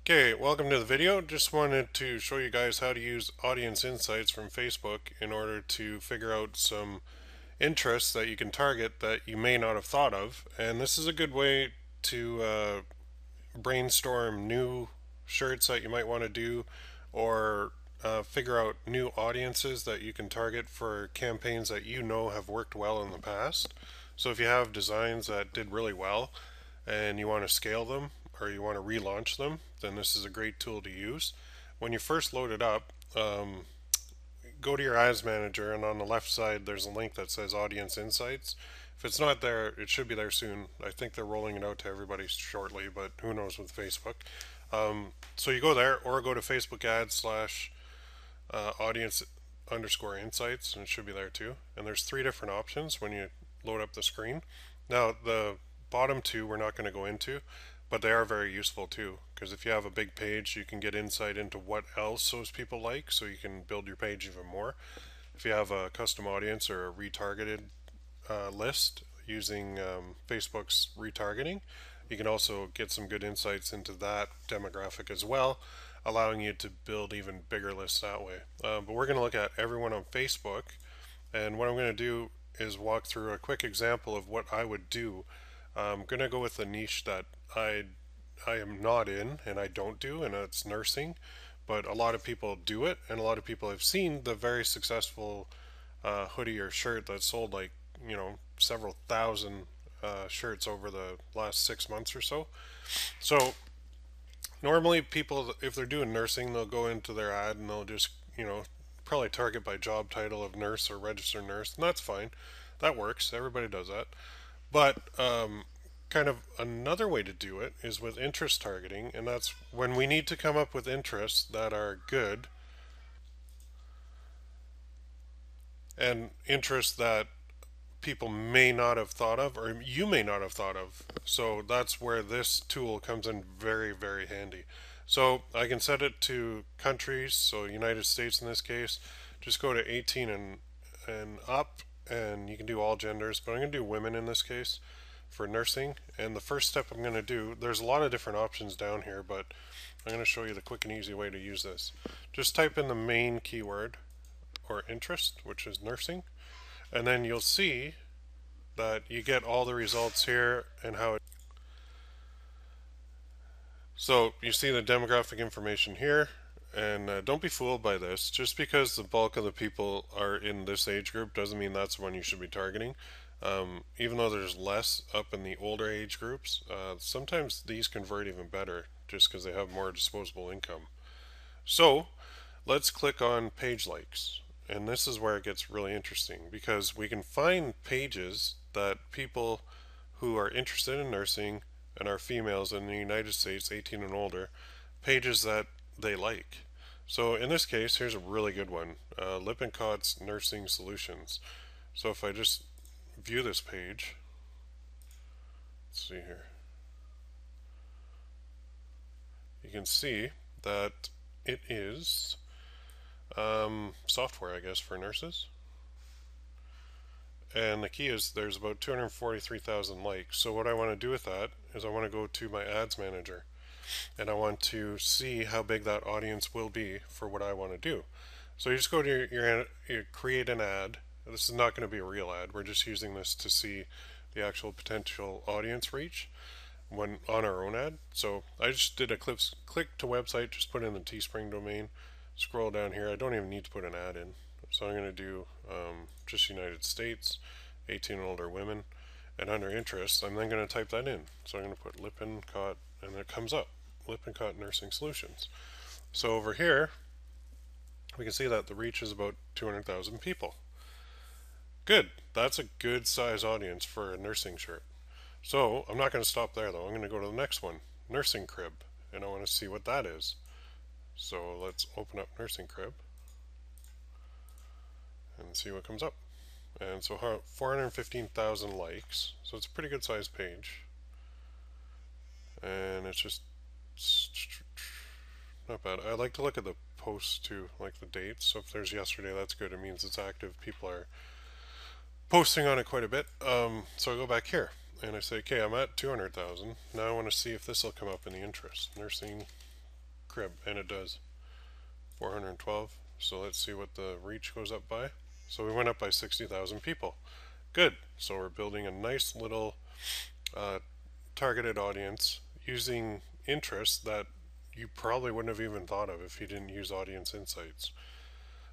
Okay, welcome to the video. Just wanted to show you guys how to use audience insights from Facebook in order to figure out some interests that you can target that you may not have thought of. And this is a good way to brainstorm new shirts that you might want to do, or figure out new audiences that you can target for campaigns that you know have worked well in the past. So if you have designs that did really well and you want to scale them or you want to relaunch them, then this is a great tool to use. When you first load it up, go to your ads manager, and on the left side there's a link that says Audience Insights. If it's not there, it should be there soon. I think they're rolling it out to everybody shortly, but who knows with Facebook. So you go there, or go to Facebook ads slash audience underscore insights, and it should be there too. And there's three different options when you load up the screen. Now, the bottom two we're not going to go into, but they are very useful too, because if you have a big page, you can get insight into what else those people like, so you can build your page even more. If you have a custom audience or a retargeted list using Facebook's retargeting, you can also get some good insights into that demographic as well, allowing you to build even bigger lists that way. But we're going to look at everyone on Facebook, and what I'm going to do is walk through a quick example of what I would do. I'm going to go with a niche that I am not in and I don't do, and it's nursing. But a lot of people do it, and a lot of people have seen the very successful hoodie or shirt that sold like, several thousand shirts over the last 6 months or so. So normally people, if they're doing nursing, they'll go into their ad and they'll just, probably target by job title of nurse or registered nurse, and that's fine. That works. Everybody does that. But kind of another way to do it is with interest targeting, and that's when we need to come up with interests that are good and interests that people may not have thought of, or you may not have thought of. So that's where this tool comes in very, very handy. So I can set it to countries, so United States in this case. Just go to 18 and up, and you can do all genders, but I'm going to do women in this case for nursing. And the first step I'm going to do, there's a lot of different options down here, but I'm going to show you the quick and easy way to use this. Just type in the main keyword or interest, which is nursing, and then you'll see that you get all the results here and how it. So you see the demographic information here, and don't be fooled by this. Just because the bulk of the people are in this age group doesn't mean that's the one you should be targeting. Even though there's less up in the older age groups, sometimes these convert even better just because they have more disposable income. So let's click on page likes. And this is where it gets really interesting, because we can find pages that people who are interested in nursing and are females in the United States, 18 and older, pages that they like. So in this case, here's a really good one, Lippincot's Nursing Solutions. So if I just view this page, let's see here, you can see that it is software, I guess, for nurses. And the key is there's about 243,000 likes. So what I want to do with that is I want to go to my ads manager, and I want to see how big that audience will be for what I want to do. So you just go to your create an ad. This is not going to be a real ad. We're just using this to see the actual potential audience reach when on our own ad. So I just did a click to website, just put in the Teespring domain, scroll down here. I don't even need to put an ad in. So I'm going to do just United States, 18 and older women, and under interests, I'm then going to type that in. So I'm going to put Lippincott, and it comes up, Lippincott Nursing Solutions. So over here, we can see that the reach is about 200,000 people. Good. That's a good size audience for a nursing shirt. So I'm not going to stop there though. I'm going to go to the next one, Nursing Crib, and I want to see what that is. So let's open up Nursing Crib and see what comes up. And so 415,000 likes, so it's a pretty good sized page, and it's just not bad. I like to look at the posts too, like the dates. So if there's yesterday, that's good. It means it's active. People are posting on it quite a bit. So I go back here and I say, okay, I'm at 200,000. Now I want to see if this will come up in the interest. Nursing crib, and it does 412. So let's see what the reach goes up by. So we went up by 60,000 people. Good. So we're building a nice little uh, targeted audience using interests that you probably wouldn't have even thought of if you didn't use audience insights.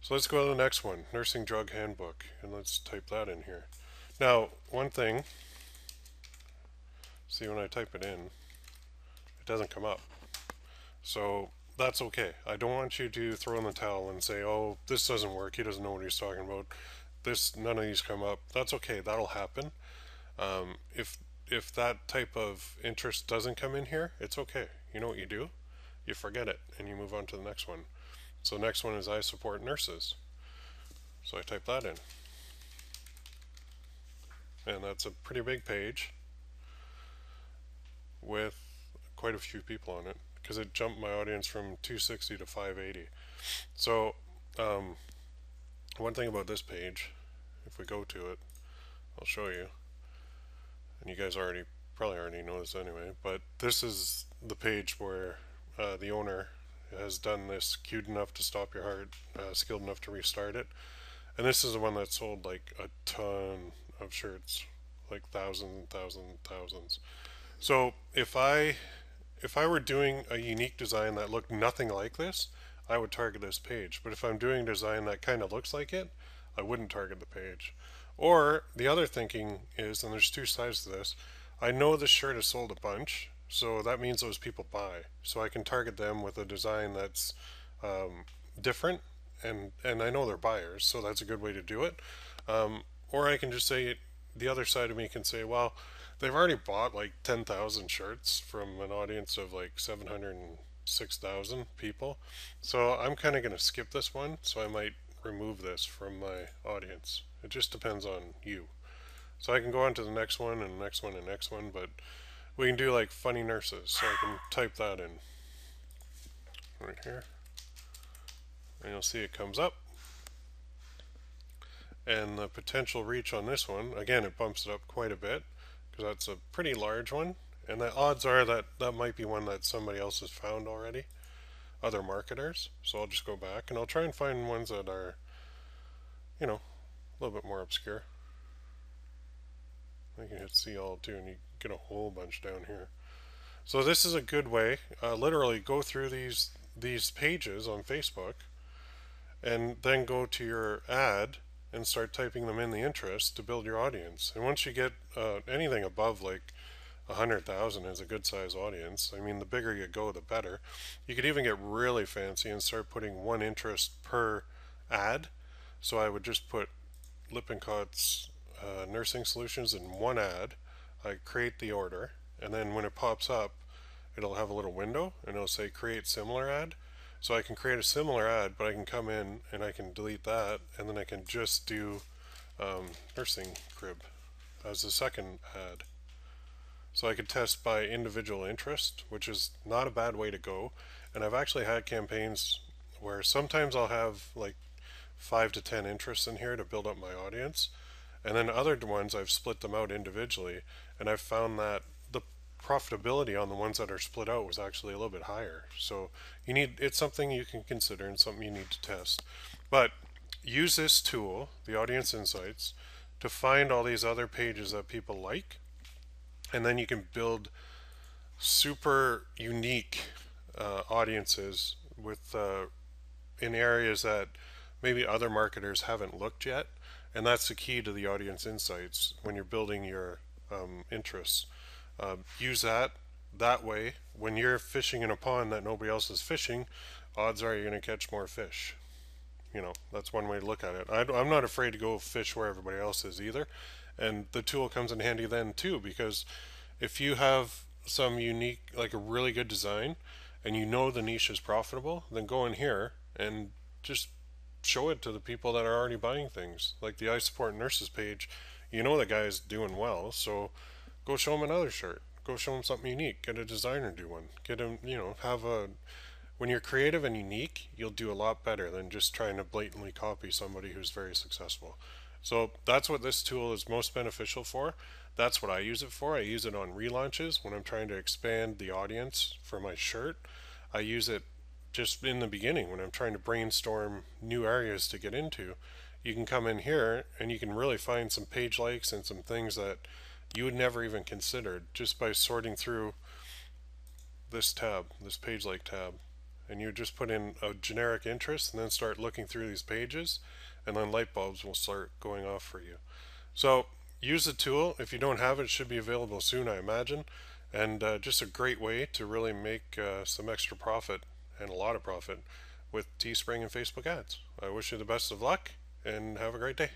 So let's go to the next one, nursing drug handbook, and let's type that in here. Now, one thing, see when I type it in, it doesn't come up. So that's okay. I don't want you to throw in the towel and say, oh, this doesn't work. He doesn't know what he's talking about. None of these come up. That's okay. That'll happen. If that type of interest doesn't come in here, it's okay. You know what you do? You forget it and you move on to the next one. So the next one is I support nurses. So I type that in. And that's a pretty big page with quite a few people on it because it jumped my audience from 260 to 580. So one thing about this page, if we go to it, I'll show you. And you guys probably already know this anyway, but this is the page where the owner has done this queued enough to stop your heart, skilled enough to restart it. And this is the one that sold like a ton of shirts, like thousands. So if I were doing a unique design that looked nothing like this, I would target this page. But if I'm doing a design that kind of looks like it, I wouldn't target the page. Or the other thinking is, and there's two sides to this, I know this shirt has sold a bunch, so that means those people buy. So I can target them with a design that's different, and I know they're buyers, so that's a good way to do it. Or I can just say, the other side of me can say, well, they've already bought like 10,000 shirts from an audience of like 706,000 people. So I'm kind of going to skip this one, so I might remove this from my audience. It just depends on you. So I can go on to the next one and next one and next one, but we can do like funny nurses. So I can type that in right here. And you'll see it comes up. And the potential reach on this one, again, it bumps it up quite a bit because that's a pretty large one. And the odds are that that might be one that somebody else has found already, other marketers. So I'll just go back and I'll try and find ones that are, a little bit more obscure. I can hit see all too, and you get a whole bunch down here. So this is a good way. Literally go through these pages on Facebook, and then go to your ad and start typing them in the interest to build your audience. And once you get anything above like 100,000 is a good size audience. I mean, the bigger you go, the better. You could even get really fancy and start putting one interest per ad. So I would just put Lippincot's nursing solutions in one ad. I create the order, and then when it pops up, it'll have a little window and it'll say create similar ad. So I can create a similar ad, but I can come in and I can delete that, and then I can just do nursing crib as the second ad. So I could test by individual interest, which is not a bad way to go. And I've actually had campaigns where sometimes I'll have like 5 to 10 interests in here to build up my audience. And then other ones I've split them out individually, and I've found that the profitability on the ones that are split out was actually a little bit higher. So it's something you can consider and something you need to test. But use this tool, the Audience Insights, to find all these other pages that people like, and then you can build super unique audiences with in areas that maybe other marketers haven't looked yet. And that's the key to the Audience Insights when you're building your interests. Use that way. When you're fishing in a pond that nobody else is fishing, odds are you're going to catch more fish. That's one way to look at it. I'm not afraid to go fish where everybody else is either. And the tool comes in handy then too, because if you have some unique, like a really good design, and you know the niche is profitable, then go in here and just show it to the people that are already buying things. Like the I Support Nurses page, the guy's doing well, so go show him another shirt. Go show him something unique. Get a designer do one. Get him, when you're creative and unique, you'll do a lot better than just trying to blatantly copy somebody who's very successful. So that's what this tool is most beneficial for. That's what I use it for. I use it on relaunches when I'm trying to expand the audience for my shirt. I use it just in the beginning when I'm trying to brainstorm new areas to get into, you can come in here and you can really find some page likes and some things that you would never even considered just by sorting through this tab, this page like tab. And you just put in a generic interest and then start looking through these pages, and then light bulbs will start going off for you. So use the tool. If you don't have it, it should be available soon, I imagine. And just a great way to really make some extra profit, and a lot of profit, with Teespring and Facebook ads. I wish you the best of luck and have a great day.